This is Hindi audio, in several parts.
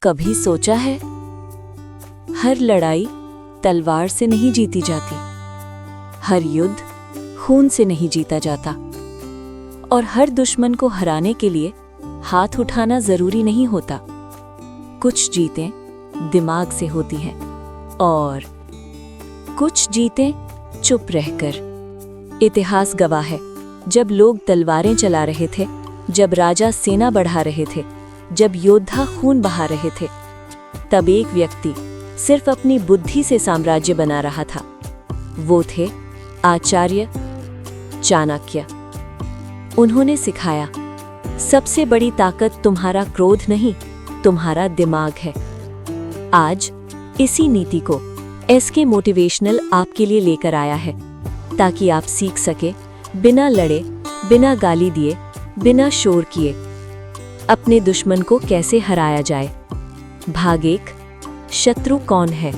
कभी सोचा है, हर लड़ाई तलवार से नहीं जीती जाती, हर युद्ध खून से नहीं जीता जाता, और हर दुश्मन को हराने के लिए हाथ उठाना जरूरी नहीं होता। कुछ जीतें दिमाग से होती हैं और कुछ जीतें चुप रहकर। इतिहास गवाह है, जब लोग तलवारें चला रहे थे, जब राजा सेना बढ़ा रहे थे, जब योद्धा खून बहा रहे थे, तब एक व्यक्ति सिर्फ अपनी बुद्धि से साम्राज्य बना रहा था। वो थे आचार्य चाणक्य। उन्होंने सिखाया, सबसे बड़ी ताकत तुम्हारा क्रोध नहीं, तुम्हारा दिमाग है। आज इसी नीति को एसके मोटिवेशनल आपके लिए लेकर आया है, ताकि आप सीख सके बिना लड़े, बिना गाली दिए, बिना शोर किए अपने दुश्मन को कैसे हराया जाए। भाग 1, शत्रु कौन है।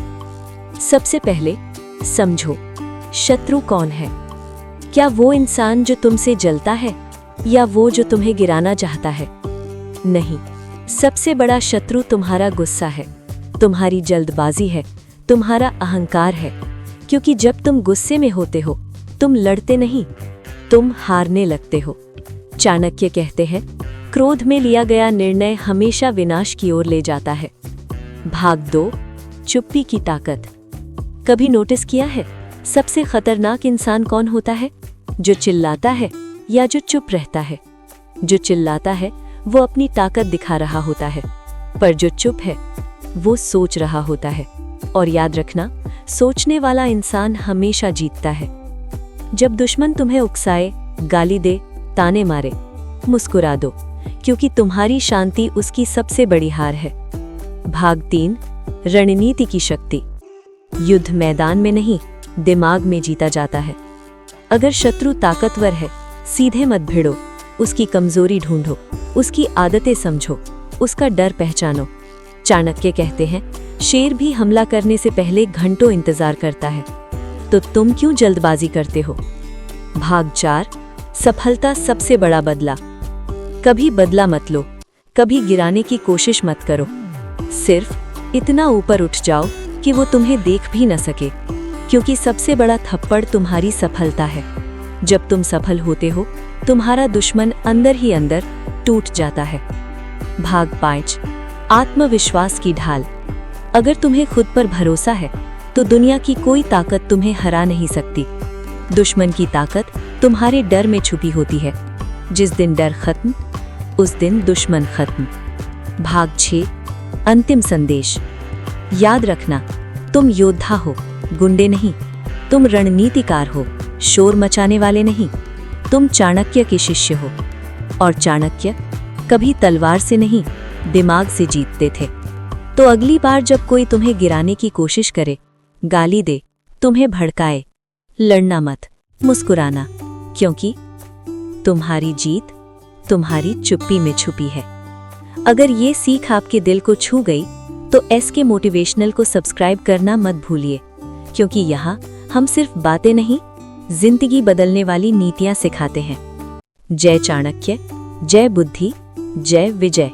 सबसे पहले समझो, शत्रु कौन है। क्या वो इंसान जो तुमसे जलता है, या वो जो तुम्हें गिराना चाहता है? नहीं, सबसे बड़ा शत्रु तुम्हारा गुस्सा है, तुम्हारी जल्दबाजी है, तुम्हारा अहंकार है। क्योंकि जब तुम गुस्से में होते हो, तुम लड़ते नहीं, तुम हारने लगते हो। चाणक्य कहते हैं, क्रोध में लिया गया निर्णय हमेशा विनाश की ओर ले जाता है। भाग 2, चुप्पी की ताकत। कभी नोटिस किया है, सबसे खतरनाक इंसान कौन होता है? जो चिल्लाता है या जो चुप रहता है? जो चिल्लाता है वो अपनी ताकत दिखा रहा होता है, पर जो चुप है वो सोच रहा होता है। और याद रखना, सोचने वाला इंसान हमेशा जीतता है। जब दुश्मन तुम्हें उकसाए, गाली दे, ताने मारे, मुस्कुरा दो, क्योंकि तुम्हारी शांति उसकी सबसे बड़ी हार है। भाग 3, रणनीति की शक्ति। युद्ध मैदान में नहीं, दिमाग में जीता जाता है। अगर शत्रु ताकतवर है, सीधे मत भिड़ो, उसकी कमजोरी ढूंढो, उसकी आदतें समझो, उसका डर पहचानो। चाणक्य कहते हैं, शेर भी हमला करने से पहले घंटों इंतजार करता है, तो तुम क्यों जल्दबाजी करते हो? भाग 4, सफलता सबसे बड़ा बदला। कभी बदला मत लो, कभी गिराने की कोशिश मत करो। सिर्फ इतना ऊपर उठ जाओ कि वो तुम्हें देख भी न सके, क्योंकि सबसे बड़ा थप्पड़ तुम्हारी सफलता है। जब तुम सफल होते हो, तुम्हारा दुश्मन अंदर ही अंदर टूट जाता है। भाग 5, आत्मविश्वास की ढाल। अगर तुम्हें खुद पर भरोसा है, तो दुनिया की कोई ताकत तुम्हें हरा नहीं सकती। दुश्मन की ताकत तुम्हारे डर में छुपी होती है। जिस दिन डर खत्म, उस दिन दुश्मन खत्म। भाग 6, अंतिम संदेश। याद रखना, तुम योद्धा हो, गुंडे नहीं। तुम रणनीतिकार हो, शोर मचाने वाले नहीं। तुम चाणक्य के शिष्य हो, और चाणक्य कभी तलवार से नहीं, दिमाग से जीतते थे। तो अगली बार जब कोई तुम्हें गिराने की कोशिश करे, गाली दे, तुम्हें भड़काए, लड़ना मत, मुस्कुराना, क्योंकि तुम्हारी जीत तुम्हारी चुप्पी में छुपी है। अगर ये सीख आपके दिल को छू गई, तो एसके मोटिवेशनल को सब्सक्राइब करना मत भूलिए, क्योंकि यहाँ हम सिर्फ बातें नहीं, जिंदगी बदलने वाली नीतियाँ सिखाते हैं। जय चाणक्य, जय बुद्धि, जय विजय।